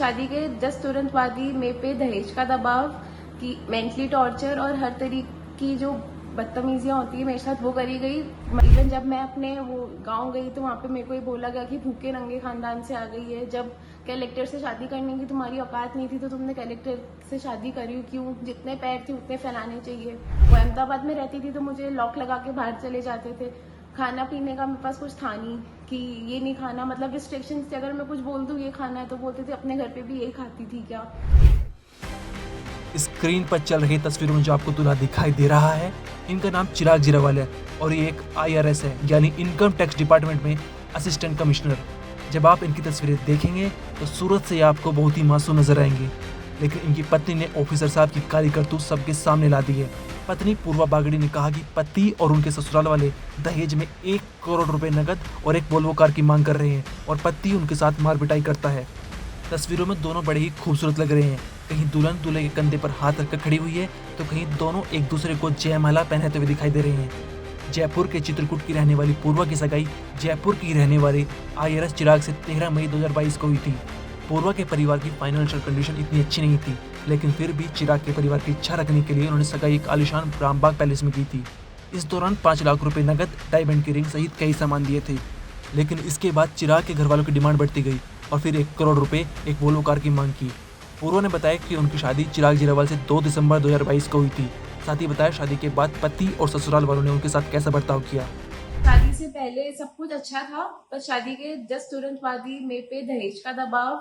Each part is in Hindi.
शादी के जस्ट तुरंत बाद ही मेरे पे दहेज का दबाव कि मेंटली टॉर्चर और हर तरीके की जो बदतमीजियां होती है मेरे साथ वो करी गई। इवन जब मैं अपने वो गांव गई तो वहाँ पे मेरे को ये बोला गया कि भूखे नंगे खानदान से आ गई है। जब कलेक्टर से शादी करने की तुम्हारी औकात नहीं थी तो तुमने कलेक्टर से शादी करी क्यों? जितने पैर थे उतने फैलाने चाहिए। वो अहमदाबाद में रहती थी तो मुझे लॉक लगा के बाहर चले जाते थे। खाना पीने का मेरे पास कुछ था नहीं कि ये नहीं खाना, मतलब रिस्ट्रिक्शन थे। अगर मैं कुछ बोल दूं ये खाना है तो बोलते थे अपने घर पे भी यही खाती थी क्या। स्क्रीन पर चल रही तस्वीरों में जो आपको दूल्हा दिखाई दे रहा है, इनका नाम चिराग जीरावाल है और ये एक IRS है, यानी इनकम टैक्स डिपार्टमेंट में असिस्टेंट कमिश्नर। जब आप इनकी तस्वीरें देखेंगे तो सूरत से आपको बहुत ही मासूम नजर आएंगे, लेकिन इनकी पत्नी ने ऑफिसर साहब की काली करतूत सबके सामने ला दी है। पत्नी पूर्वा बागड़ी ने कहा कि पति और उनके ससुराल वाले दहेज में 1 करोड़ रुपए नकद और एक वोल्वो कार की मांग कर रहे हैं और पति उनके साथ मार पिटाई करता है। तस्वीरों में दोनों बड़े ही खूबसूरत लग रहे हैं। कहीं दुल्हन दूल्हे के कंधे पर हाथ रखकर खड़ी हुई है तो कहीं दोनों एक दूसरे को जयमाला पहनाते हुए दिखाई दे रहे हैं। जयपुर के चित्रकूट की रहने वाली पूर्वा की सगाई जयपुर की रहने वाले IRS चिराग से 13 मई 2022 को हुई थी। पूर्वा के परिवार की फाइनेंशियल कंडीशन इतनी अच्छी नहीं थी, लेकिन फिर भी चिराग के परिवार की इच्छा रखने के लिए उन्होंने सगाई एक आलिशान रामबाग पैलेस में की थी। इस दौरान 5 लाख रुपए नकद, डायमंड की रिंग सहित कई सामान दिए थे, लेकिन इसके बाद चिराग के घर वालों की डिमांड बढ़ती गई और फिर 1 करोड़ रुपए एक वोल्वो कार की मांग की। पूर्वा ने बताया कि उनकी शादी चिराग जीरावाल से 2 दिसंबर 2022 को हुई थी। साथ ही बताया शादी के बाद पति और ससुराल वालों ने उनके साथ कैसा बर्ताव किया। शादी से पहले सब कुछ अच्छा था, पर शादी के जस्ट तुरंत बाद ही मेरे पे दहेज का दबाव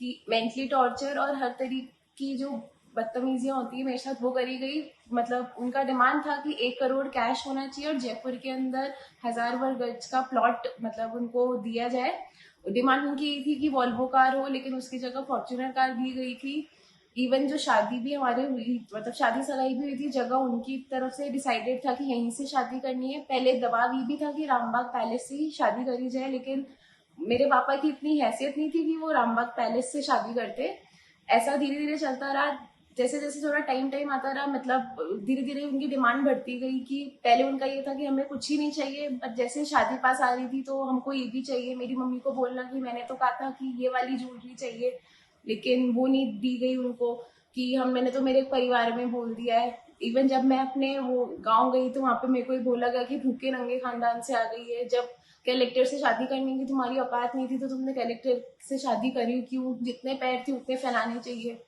कि मेंटली टॉर्चर और हर तरीके की जो बदतमीजियां होती है मेरे साथ वो करी गई। मतलब उनका डिमांड था कि 1 करोड़ कैश होना चाहिए और जयपुर के अंदर 1000 वर्ग गज का प्लॉट मतलब उनको दिया जाए। डिमांड उनकी ये थी कि वॉल्वो कार हो, लेकिन उसकी जगह फॉर्च्यूनर कार दी गई थी। इवन जो शादी भी हमारे हुई, मतलब शादी सगाई भी हुई थी, जगह उनकी तरफ से डिसाइडेड था कि यहीं से शादी करनी है। पहले दबाव ये भी था कि रामबाग पैलेस से ही शादी करी जाए, लेकिन मेरे पापा की इतनी हैसियत नहीं थी कि वो रामबाग पैलेस से शादी करते। ऐसा धीरे धीरे चलता रहा। जैसे जैसे थोड़ा टाइम आता रहा, मतलब धीरे धीरे उनकी डिमांड बढ़ती गई कि पहले उनका ये था कि हमें कुछ ही नहीं चाहिए, पर जैसे शादी पास आ रही थी तो हमको ये भी चाहिए। मेरी मम्मी को बोलना कि मैंने तो कहा था कि ये वाली ज्वेलरी चाहिए, लेकिन वो नहीं दी गई उनको कि मैंने तो मेरे परिवार में बोल दिया है। इवन जब मैं अपने वो गांव गई तो वहाँ पे मेरे को ये बोला गया कि भूखे नंगे खानदान से आ गई है। जब कलेक्टर से शादी करने की तुम्हारी औकात नहीं थी तो तुमने कलेक्टर से शादी करी क्यों? जितने पैर थे उतने फैलाने चाहिए।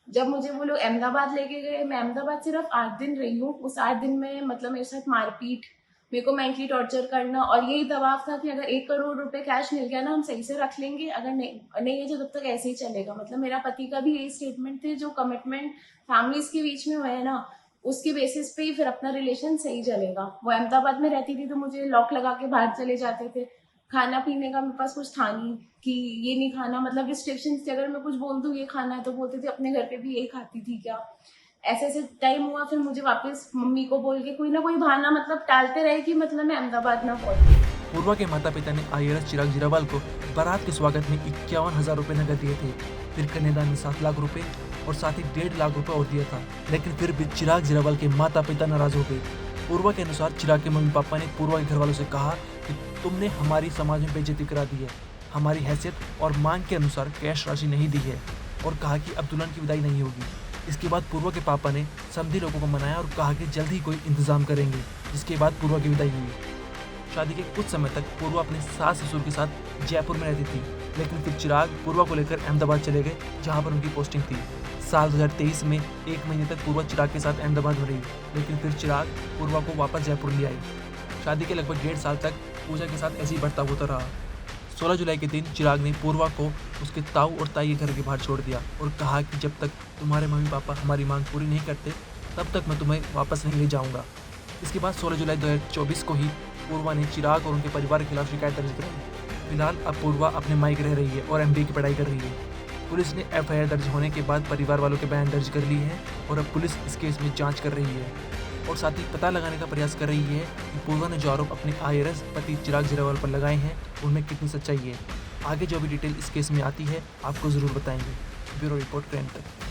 जब मुझे वो लोग अहमदाबाद लेके गए, मैं अहमदाबाद सिर्फ 8 दिन रही हूँ। उस 8 दिन में मतलब मेरे साथ मारपीट, मेरे को मेंटली टॉर्चर करना और यही दबाव था कि अगर 1 करोड़ रुपए कैश मिल गया ना हम सही से रख लेंगे, अगर नहीं है तो तब तक ऐसे ही चलेगा। मतलब मेरा पति का भी यही स्टेटमेंट थे, जो कमिटमेंट फैमिलीज के बीच में हुए है ना, उसके बेसिस पे ही फिर अपना रिलेशन सही चलेगा। वो अहमदाबाद में रहती थी तो मुझे लॉक लगा के बाहर चले जाते थे। खाना पीने का मेरे पास कुछ था नहीं कि ये नहीं खाना, मतलब रिस्ट्रिक्शन थे। अगर मैं कुछ बोल दूं ये खाना है तो बोलते थे अपने घर पे भी यही खाती थी क्या। ऐसे ऐसे टाइम हुआ, फिर मुझे वापस मम्मी को बोल के कोई ना कोई बहाना मतलब टालते रहे कि मतलब मैं अहमदाबाद ना पहुंची। पूर्वा के माता पिता ने IRS चिराग जीरावाल को बारात के स्वागत में 51,000 रुपए नकद दिए थे। फिर कन्यादान में 7 लाख रुपए और साथ ही 1.5 लाख रुपए और दिया था, लेकिन फिर भी चिराग जीरावाल के माता पिता नाराज हो गए। पूर्वा के अनुसार चिराग के मम्मी पापा ने पूर्वा के घर वालों से कहा कि तुमने हमारी समाज में बेइज्जती करा दी है, हमारी हैसियत और मांग के अनुसार कैश राशि नहीं दी है, और कहा कि अब दुल्हन की विदाई नहीं होगी। इसके बाद पूर्वा के पापा ने समधी लोगों को मनाया और कहा कि जल्द ही कोई इंतजाम करेंगे, जिसके बाद पूर्वा की विदाई हुई। शादी के कुछ समय तक पूर्वा अपने सास ससुर के साथ जयपुर में रहती थी, लेकिन फिर चिराग पूर्वा को लेकर अहमदाबाद चले गए, जहां पर उनकी पोस्टिंग थी। साल 2023 में 1 महीने तक पूर्वा चिराग के साथ अहमदाबाद में रही, लेकिन फिर चिराग पूर्वा को वापस जयपुर ले आई। शादी के लगभग 1.5 साल तक पूजा के साथ ऐसी बर्ताव होता रहा। 16 जुलाई के दिन चिराग ने पूर्वा को उसके ताऊ और ताई के घर के बाहर छोड़ दिया और कहा कि जब तक तुम्हारे मम्मी पापा हमारी मांग पूरी नहीं करते तब तक मैं तुम्हें वापस नहीं ले जाऊंगा। इसके बाद 16 जुलाई 2024 को ही पूर्वा ने चिराग और उनके परिवार के खिलाफ शिकायत दर्ज कराई। फिलहाल अब पूर्वा अपने मायके रह रही है और MBA की पढ़ाई कर रही है। पुलिस ने FIR दर्ज होने के बाद परिवार वालों के बयान दर्ज कर लिए हैं और अब पुलिस इस केस में जांच कर रही है और साथ ही पता लगाने का प्रयास कर रही है कि पूर्वा ने जो आरोप अपने IRS पति चिराग जीरावाल पर लगाए हैं उनमें कितनी सच्चाई है। आगे जो भी डिटेल इस केस में आती है आपको ज़रूर बताएंगे। ब्यूरो रिपोर्ट क्राइम तक।